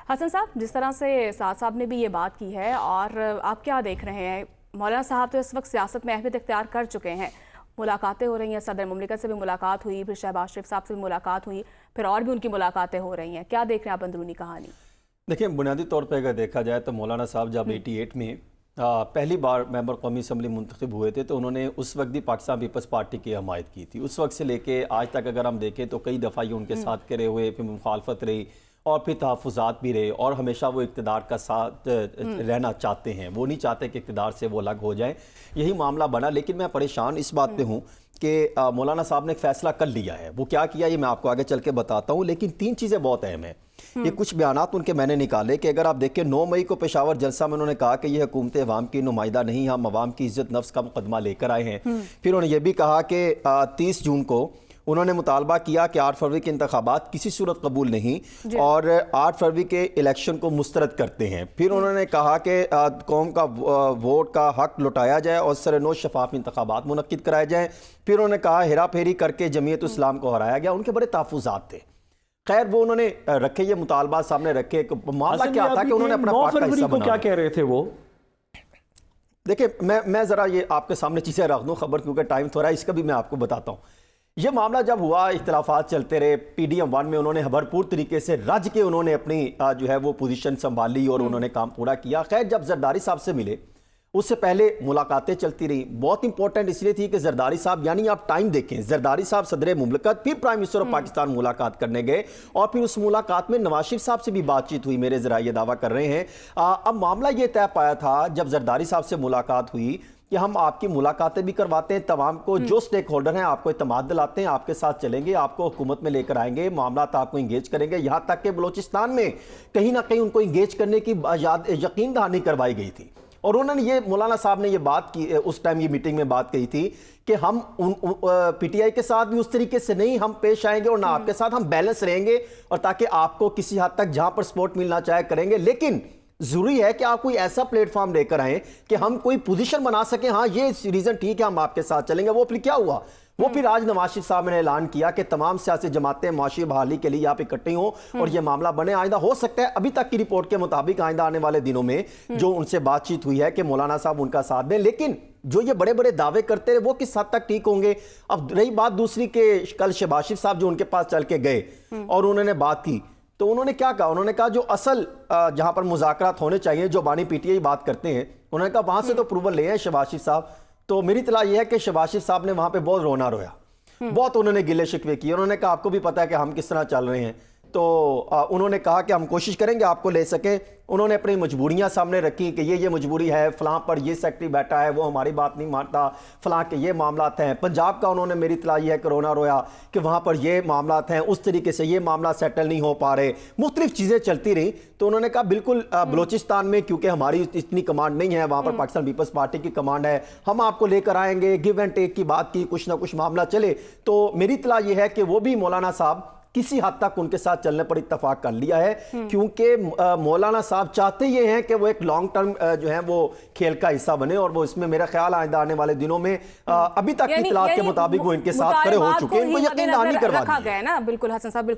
حسن صاحب، جس طرح سے سعد صاحب نے بھی یہ بات کی ہے اور آپ کیا دیکھ رہے ہیں؟ مولانا صاحب تو اس وقت سیاست میں اہمیت اختیار کر چکے ہیں، ملاقاتیں ہو رہی ہیں، صدر مملکت سے بھی ملاقات ہوئی، پھر شہباز شریف صاحب سے بھی ملاقات ہوئی، پھر اور بھی ان کی ملاقاتیں ہو رہی ہیں. کیا دیکھ رہے ہیں آپ اندرونی کہانی؟ دیکھیں، بنیادی طور پہ اگر دیکھا جائے تو مولانا صاحب جب 88 میں پہلی بار ممبر قومی اسمبلی منتخب ہوئے تھے تو انہوں نے اس وقت بھی پاکستان پیپلز پارٹی کی حمایت کی تھی. اس وقت سے لے کے آج تک اگر ہم دیکھیں تو کئی دفعہ یہ ان کے ساتھ کرے ہوئے، پھر مخالفت رہی اور پھر تحفظات بھی رہے، اور ہمیشہ وہ اقتدار کا ساتھ رہنا چاہتے ہیں. وہ نہیں چاہتے کہ اقتدار سے وہ الگ ہو جائیں. یہی معاملہ بنا. لیکن میں پریشان اس بات پہ ہوں کہ مولانا صاحب نے ایک فیصلہ کر لیا ہے. وہ کیا کیا یہ میں آپ کو آگے چل کے بتاتا ہوں، لیکن 3 چیزیں بہت اہم ہیں. یہ کچھ بیانات ان کے میں نے نکالے کہ اگر آپ دیکھیں 9 مئی کو پشاور جلسہ میں انہوں نے کہا کہ یہ حکومت عوام کی نمائندہ نہیں، ہم عوام کی عزت نفس کا مقدمہ لے کر آئے ہیں. پھر انہوں نے یہ بھی کہا کہ 30 جون کو انہوں نے مطالبہ کیا کہ 8 فروری کے انتخابات کسی صورت قبول نہیں اور 8 فروری کے الیکشن کو مسترد کرتے ہیں. پھر انہوں نے کہا کہ قوم کا ووٹ کا حق لٹایا جائے اور سرنو شفاف انتخابات منعقد کرائے جائیں. پھر انہوں نے کہا ہیرا پھیری کر کے جمعیت اسلام کو ہرایا گیا. ان کے بڑے تحفظات تھے. خیر وہ انہوں نے رکھے، یہ مطالبات سامنے رکھے. معاملہ کیا تھا کہ انہوں نے اپنا پارٹ کا حصہ بنا. کیا کہہ رہے تھے وہ؟ دیکھیں میں ذرا یہ آپ کے سامنے چیزیں رکھ دوں خبر، کیونکہ ٹائم تھوڑا ہے، اس کا بھی میں آپ کو بتاتا ہوں. یہ معاملہ جب ہوا، اختلافات چلتے رہے. PDM-1 میں انہوں نے بھرپور طریقے سے رج کے انہوں نے اپنی جو ہے وہ پوزیشن سنبھالی اور انہوں نے کام پورا کیا. خیر جب زرداری صاحب سے ملے اس سے پہلے ملاقاتیں چلتی رہی. بہت امپورٹنٹ اس لیے تھی کہ زرداری صاحب، یعنی آپ ٹائم دیکھیں، زرداری صاحب صدر مملکت پھر پرائم منسٹر آف پاکستان ملاقات کرنے گئے اور پھر اس ملاقات میں نواز شریف صاحب سے بھی بات چیت ہوئی. میرے ذرائع یہ دعویٰ کر رہے ہیں. اب معاملہ یہ طے پایا تھا جب زرداری صاحب سے ملاقات ہوئی کہ ہم آپ کی ملاقاتیں بھی کرواتے ہیں، تمام کو جو سٹیک ہولڈر ہیں آپ کو اعتماد دلاتے ہیں، آپ کے ساتھ چلیں گے، آپ کو حکومت میں لے کر آئیں گے، معاملات آپ کو انگیج کریں گے. یہاں تک کہ بلوچستان میں کہیں نہ کہیں ان کو انگیج کرنے کی یقین دہانی کروائی گئی تھی. اور انہوں نے یہ، مولانا صاحب نے یہ بات کی اس ٹائم، یہ میٹنگ میں بات کہی تھی کہ ہم PTI کے ساتھ بھی اس طریقے سے نہیں ہم پیش آئیں گے اور نہ آپ کے ساتھ، ہم بیلنس رہیں گے اور تاکہ آپ کو کسی حد تک جہاں پر سپورٹ ملنا چاہے کریں گے. لیکن ضروری ہے کہ آپ کوئی ایسا پلیٹ فارم لے کر آئیں کہ ہم کوئی پوزیشن بنا سکیں. ہاں یہ ریزن ٹھیک ہے، ہم آپ کے ساتھ چلیں گے. وہ پھر کیا ہوا؟ وہ پھر آج نواز شریف صاحب نے اعلان کیا کہ تمام سیاسی جماعتیں معاشی بحالی کے لیے آپ اکٹھی ہوں اور یہ معاملہ بنے. آئندہ ہو سکتا ہے، ابھی تک کی رپورٹ کے مطابق آئندہ آنے والے دنوں میں جو ان سے بات چیت ہوئی ہے کہ مولانا صاحب ان کا ساتھ دیں. لیکن جو یہ بڑے بڑے دعوے کرتے رہے وہ کس حد تک ٹھیک ہوں گے؟ اب رہی بات دوسری کہ کل شہباز شریف صاحب جو ان کے پاس چل کے گئے اور انہوں نے بات کی تو انہوں نے کیا کہا؟ انہوں نے کہا جو اصل جہاں پر مذاکرات ہونے چاہیے، جو بانی PTI بات کرتے ہیں، انہوں نے کہا وہاں سے تو اپروول لے ہیں شہباز شریف صاحب. تو میری اطلاع یہ ہے کہ شہباز شریف صاحب نے وہاں پہ بہت رونا رویا، بہت انہوں نے گلے شکوے کیے. انہوں نے کہا آپ کو بھی پتا ہے کہ ہم کس طرح چل رہے ہیں. تو انہوں نے کہا کہ ہم کوشش کریں گے آپ کو لے سکیں. انہوں نے اپنی مجبوریاں سامنے رکھی کہ یہ مجبوری ہے، فلاں پر یہ سیکٹری بیٹھا ہے وہ ہماری بات نہیں مانتا، فلاں کے یہ معاملات ہیں. پنجاب کا انہوں نے، میری اطلاع یہ ہے کہ رونا رویا کہ وہاں پر یہ معاملات ہیں، اس طریقے سے یہ معاملہ سیٹل نہیں ہو پا رہے. مختلف چیزیں چلتی رہیں. تو انہوں نے کہا بالکل بلوچستان میں کیونکہ ہماری اتنی کمانڈ نہیں ہے، وہاں پر پاکستان پیپلز پارٹی کی کمانڈ ہے، ہم آپ کو لے کر آئیں گے. گیو اینڈ ٹیک کی بات کی، کچھ نہ کچھ معاملہ چلے. تو میری اطلاع یہ ہے کہ وہ بھی مولانا صاحب کسی حد تک ان کے ساتھ چلنے پر اتفاق کر لیا ہے، کیونکہ مولانا صاحب چاہتے یہ ہیں کہ وہ ایک لانگ ٹرم جو ہے وہ کھیل کا حصہ بنے. اور وہ اس میں میرا خیال آئندہ آنے والے دنوں میں ابھی تک اطلاعات کے مطابق وہ ان کے ساتھ کھڑے ہو چکے ہیں. ان کو یقین دہانی کروا دی ہے. بالکل حسن صاحب، بالکل.